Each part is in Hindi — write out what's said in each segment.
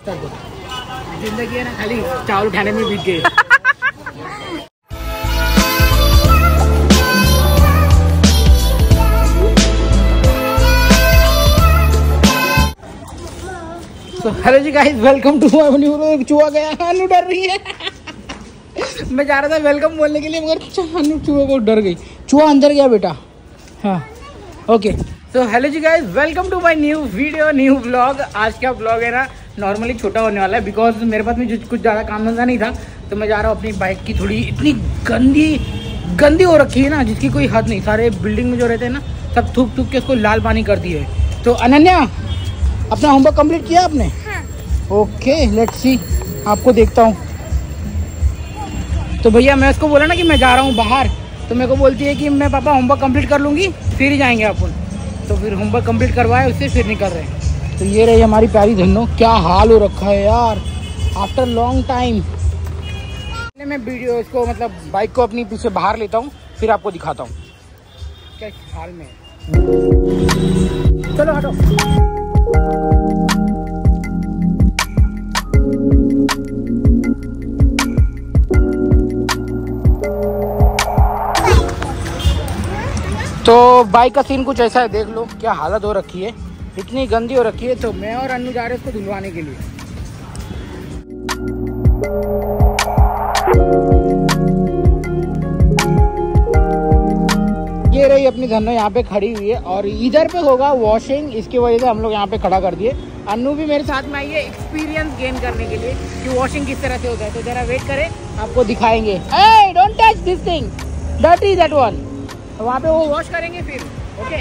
जिंदगी है ना खाली चावल उठाने में बीत गई। तो hello ji guys, welcome to my new vlog. चूहा गया, अनु डर रही है। मैं जा रहा था वेलकम बोलने के लिए, मगर अनु चूहे को डर गई। चूहा अंदर गया बेटा। हाँ ओके। तो hello ji guys, welcome to my new video, new vlog. आज का व्लॉग है ना नॉर्मली छोटा होने वाला है, बिकॉज मेरे पास में कुछ ज़्यादा काम धंधा नहीं था। तो मैं जा रहा हूँ अपनी बाइक की थोड़ी इतनी गंदी हो रखी है ना, जिसकी कोई हद नहीं। सारे बिल्डिंग में जो रहते हैं ना, सब थूक के उसको लाल पानी कर दिए है। तो अनन्या, अपना होमवर्क कंप्लीट किया आपने? हाँ। ओके, लेट्स सी, आपको देखता हूँ। तो भैया मैं उसको बोला ना कि मैं जा रहा हूँ बाहर, तो मेरे को बोलती है कि मैं पापा होमवर्क कंप्लीट कर लूँगी फिर ही जाएंगे अपन। तो फिर होमवर्क कंप्लीट करवाए उससे, फिर निकल रहे हैं। तो ये रही हमारी प्यारी धन्नो। क्या हाल हो रखा है यार, आफ्टर लॉन्ग टाइम। मैं वीडियो इसको मतलब बाइक को अपनी पीछे बाहर लेता हूँ, फिर आपको दिखाता हूँ क्या हाल में है। चलो हटो। तो बाइक का सीन कुछ ऐसा है, देख लो क्या हालत हो रखी है, इतनी गंदी हो रखी है। तो मैं और अन्नू जा रहे हैं इसको धुलवाने के लिए। ये रही अपनी धन्नो यहाँ पे खड़ी हुई है, और इधर पे होगा वॉशिंग, इसकी वजह से हम लोग यहाँ पे खड़ा कर दिए। अन्नू भी मेरे साथ में आई है एक्सपीरियंस गेन करने के लिए कि वॉशिंग किस तरह से होता है। तो जरा वेट करें, आपको दिखाएंगे। Hey, don't touch this thing, dirty that one। तो वहाँ पे वो वॉश करेंगे फिर। ओके,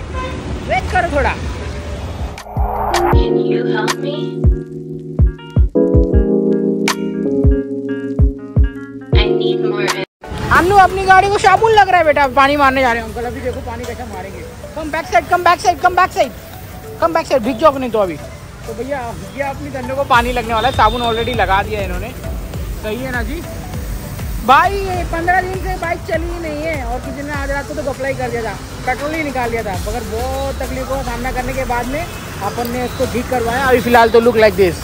वेट करो थोड़ा। Can you help me? I need more. Annu, अपनी गाड़ी को साबुन लग रहा है बेटा, पानी मारने जा रहे हैं अंकल। अभी देखो पानी कैसा मारेंगे। Come back side, come back side, come back side, come back side, भीग जाओ नहीं तो अभी। तो भैया ये अपनी धन्नो को पानी लगने वाला है, साबुन ऑलरेडी लगा दिया है इन्होंने। सही है ना जी भाई। 15 दिन से बाइक चली ही नहीं है, और किसी ने आज रात को तो अप्लाई कर दिया था, पेट्रोल ही निकाल दिया था। मगर बहुत तकलीफों का सामना करने के बाद में अपन ने इसको ठीक करवाया। अभी फिलहाल तो लुक लाइक दिस।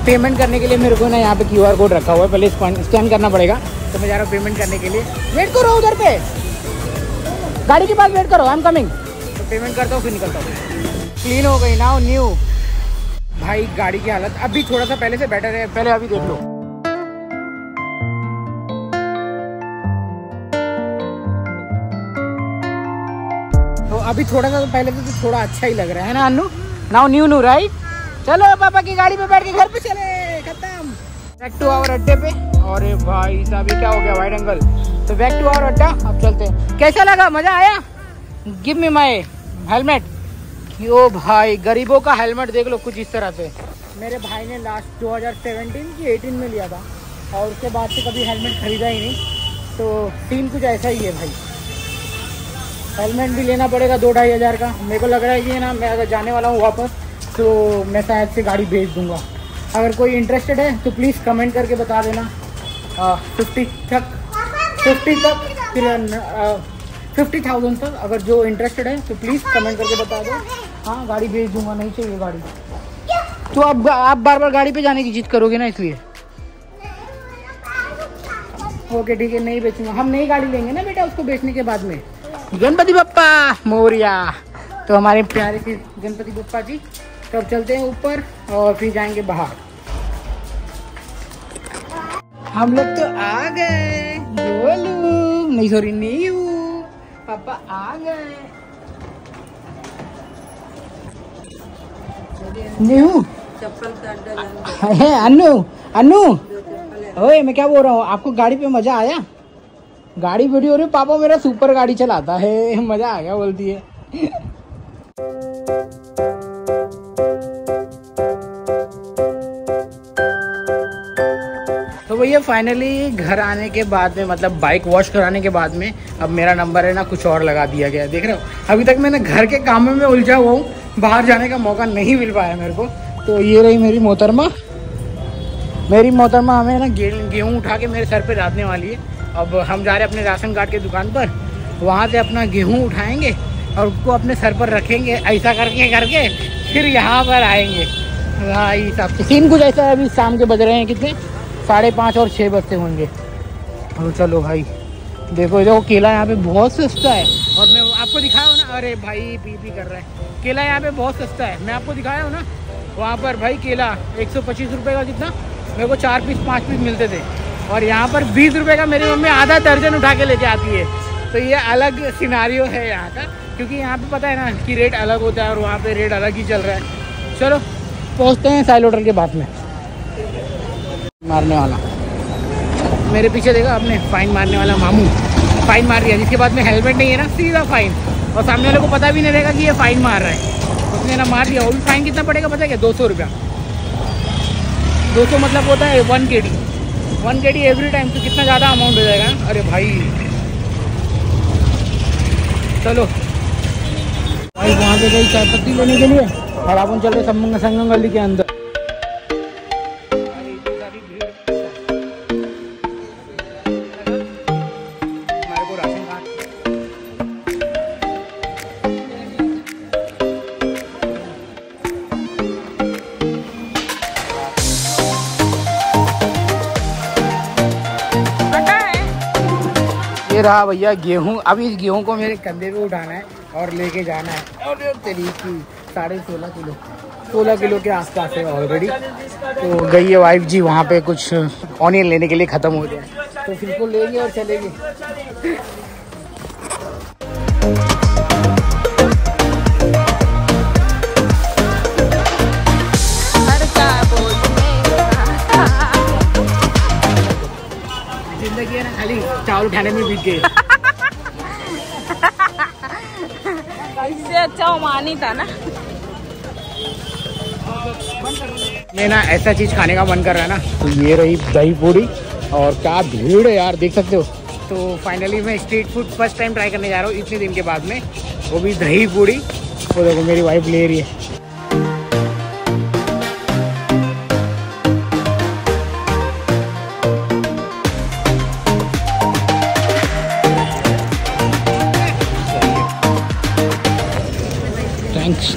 पेमेंट करने के लिए मेरे को ना यहाँ पे QR कोड रखा हुआ है, पहले स्कैन करना पड़ेगा। तो मैं जा रहा हूँ पेमेंट करने के लिए। वेट करो उधर पे, गाड़ी के पास वेट करो, आई एम कमिंग। तो पेमेंट करता हूँ फिर निकलता हूँ। क्लीन हो गई ना न्यू। भाई गाड़ी की हालत अभी थोड़ा सा पहले से बेटर है, पहले अभी देख लो। तो अभी थोड़ा सा पहले से तो थोड़ा अच्छा ही लग रहा है ना अन्नू। Now new right. चलो पापा की गाड़ी पे बैठ के घर पे चले, खत्म। बैक टू आवर अड्डे पे। और भाई साहब ये क्या हो गया, वाइड एंगल। तो बैक टू आवर अड्डा, अब चलते हैं। कैसा लगा, मजा आया? Give me my helmet. Yo भाई, गरीबों का हेलमेट देख लो कुछ इस तरह से। मेरे भाई ने लास्ट 2017 की 18 में लिया था, और उसके बाद से कभी हेलमेट खरीदा ही नहीं। तो सीन कुछ ऐसा ही है भाई। हेलमेट भी लेना पड़ेगा 2-2.5 हज़ार का। मेरे को लग रहा है कि ना, मैं अगर जाने वाला हूँ वापस, तो मैं शायद से गाड़ी भेज दूंगा। अगर कोई इंटरेस्टेड है तो प्लीज़ कमेंट करके बता देना। 50 तक, फिर 50,000 तक अगर जो इंटरेस्टेड है तो प्लीज़ कमेंट करके बता दो। हाँ, गाड़ी भेज दूंगा, नहीं चाहिए गाड़ी। तो अब आप बार बार गाड़ी पे जाने की जिद करोगे ना, इसलिए। ओके ठीक है, नहीं बेचूंगा। हम नई गाड़ी लेंगे ना बेटा उसको बेचने के बाद में। गणपति बप्पा मोरिया। तो हमारे प्यारे से गणपति बप्पा जी। तो अब चलते हैं ऊपर और फिर जाएंगे बाहर। हम लोग तो आ गए। बोलू नहीं, सॉरी न्यू पापा आ गए। न्यू चप्पल है अन्नू। ओए मैं क्या बोल रहा हूँ, आपको गाड़ी पे मजा आया? गाड़ी वीडियो रही, पापा मेरा सुपर गाड़ी चलाता है, मजा आ गया बोलती है। तो भैया फाइनली घर आने के बाद में, मतलब बाइक वॉश कराने के बाद में, अब मेरा नंबर है ना कुछ और लगा दिया गया। देख रहे हो, अभी तक मैंने घर के कामों में उलझा हुआ हूँ, बाहर जाने का मौका नहीं मिल पाया मेरे को। तो ये रही मेरी मोहतरमा। हमें ना गेहूँ उठा के मेरे सर पे लादने वाली है। अब हम जा रहे हैं अपने राशन कार्ड की दुकान पर, वहाँ से अपना गेहूँ उठाएंगे और उसको अपने सर पर रखेंगे, ऐसा करके करके फिर यहाँ पर आएंगे भाई साहब। सीन कुछ ऐसा है, अभी शाम के बज रहे हैं कितने, 5:30 और 6 बजते होंगे। और चलो भाई देखो देखो, केला यहाँ पे बहुत सस्ता है। और मैं आपको दिखाया हूँ ना, अरे भाई पी कर रहा है, केला यहाँ पे बहुत सस्ता है। मैं आपको दिखाया हूँ ना, वहाँ पर भाई केला 125 रुपये का कितना, मेरे को 4 पीस 5 पीस मिलते थे, और यहाँ पर 20 रुपये का मेरी मम्मी आधा दर्जन उठा के लेके आती है। तो ये अलग सिनारियो है यहाँ का, क्योंकि यहाँ पे पता है ना कि रेट अलग होता है और वहाँ पे रेट अलग ही चल रहा है। चलो पहुँचते हैं साइल होटल के बाद में। मारने वाला मेरे पीछे देखा आपने, फाइन मारने वाला मामू फाइन मार दिया, जिसके बाद में हेलमेट नहीं है ना, सीधा फाइन, और सामने वाले को पता भी नहीं रहेगा कि ये फाइन मार रहा है, उसने ना मार दिया। वो भी फाइन कितना पड़ेगा पता है क्या, 200 रुपया। 200 मतलब होता है 1 kg, 1 kg एवरी टाइम, तो कितना ज़्यादा अमाउंट हो जाएगा। अरे भाई चलो भाई, वहाँ पे गई चाय पत्ती लेने के लिए, और अपन चल रहे संगम गली के अंदर। ये रहा भैया गेहूँ। अब इस गेहूँ को मेरे कंधे पे उठाना है और लेके जाना है, और तरीकी 16.5 किलो, 16 किलो के आसपास है ऑलरेडी। तो गई है वाइफ जी वहाँ पे कुछ ऑनियन लेने के लिए, ख़त्म हो गया, तो फिर को लेंगे और चलेंगे। जिंदगी है ना खाली चावल खाने में बीत गई। इससे अच्छा ओमानी था ना। मैं ना ऐसा चीज खाने का मन कर रहा है ना, तो ये रही दही पूरी, और क्या भीड़ है यार, देख सकते हो। तो फाइनली मैं street food first time try करने जा रहा हूँ इतने दिन के बाद में, वो भी दही पूरी। वो देखो मेरी वाइफ ले रही है।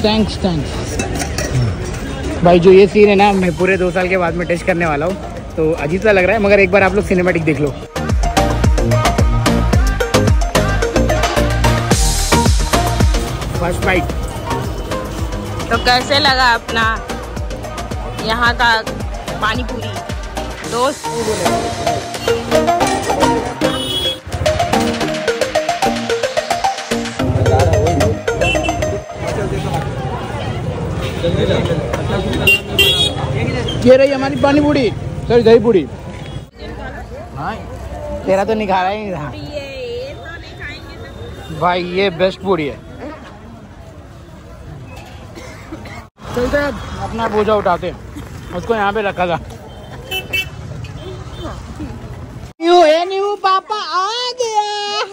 थैंक्स भाई। जो ये सीन है ना, मैं पूरे 2 साल के बाद में टेस्ट करने वाला हूँ, तो अजीब सा लग रहा है, मगर एक बार आप लोग सिनेमैटिक देख लो। First bite. तो कैसे लगा अपना यहाँ का पानी पूरी दोस्त? ये रही हमारी पानी पूरी, सॉरी दही पूरी। हाँ तेरा तो नहीं खा रहा ही था भाई, ये बेस्ट पूरी है। चलते हैं अपना बोझा उठाते हैं, उसको यहाँ पे रखा था। न्यू पापा आ गया,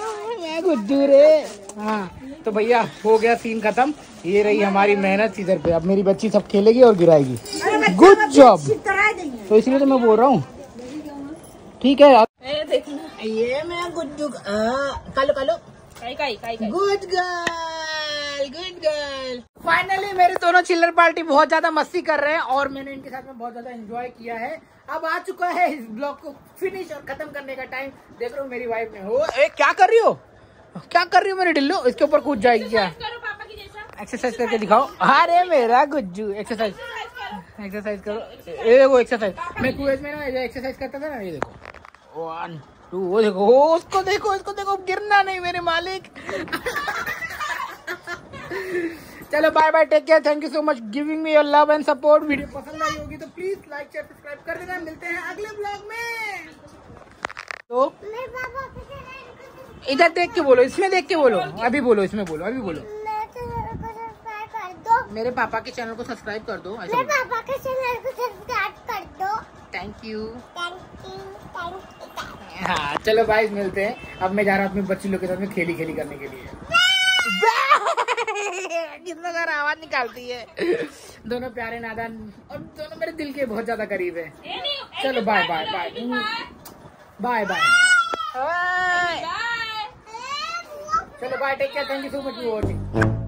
मैं गुड्डू रे। हाँ तो भैया हो गया सीन खत्म। ये रही हमारी मेहनत इधर पे, अब मेरी बच्ची सब खेलेगी और गिराएगी। Good job. तो इसलिए तो मैं बोल रहा हूँ, ठीक है। ये मैं गुड्डू कालो गुड गर्ल। फाइनली मेरे दोनों चिल्लर पार्टी बहुत ज्यादा मस्ती कर रहे हैं, और मैंने इनके साथ में बहुत ज्यादा एंजॉय किया है। अब आ चुका है इस ब्लॉग को फिनिश और खत्म करने का टाइम। देख रहे हो मेरी वाइफ ने, हो क्या कर रही हो, क्या कर रही हो मेरी डिल्लो, इसके ऊपर कूद जाएगी क्या? एक्सरसाइज करके दिखाओ। अरे मेरा गुज्जू एक्सरसाइज करो। ये देखो एक्सरसाइज, मैं कुएं में ना एक्सरसाइज करता था ना, ये देखो 1 2, वो देखो, उसको देखो, इसको देखो, गिरना नहीं मेरे मालिक। चलो bye bye, take care, thank you so much giving me your love and support. Video पसंद आई होगी तो प्लीज लाइक शेयर सब्सक्राइब कर देना। मिलते हैं अगले ब्लॉग में। तो इधर देख के बोलो, इसमें देख के बोलो, अभी बोलो, इसमें बोलो, अभी बोलो। मेरे पापा के चैनल को सब्सक्राइब कर दो। मेरे पापा के चैनल को सब्सक्राइब कर दो। Thank you. हाँ चलो भाई मिलते हैं। अब मैं जा रहा हूँ अपने बच्ची लोग के साथ में खेली करने के लिए। कितना सारा आवाज निकालती है। दोनों प्यारे नादान और दोनों मेरे दिल के बहुत ज्यादा करीब है। चलो bye bye bye bye bye. चलो bye, take care, thank you so much for watching.